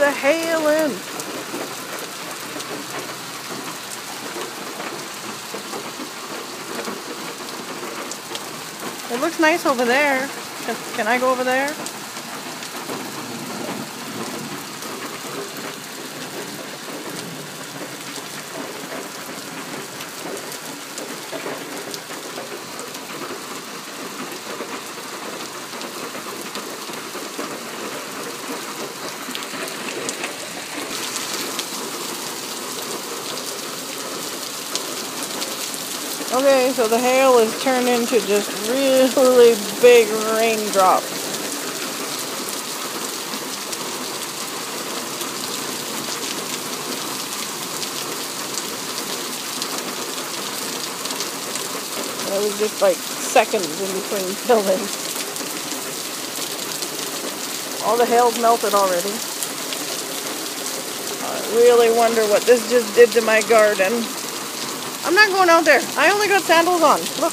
the hail in. It looks nice over there. Can I go over there? Okay, so the hail is turned into just really big raindrops. It was just like seconds in between buildings. All the hail's melted already. I really wonder what this just did to my garden. I'm not going out there. I only got sandals on. Look.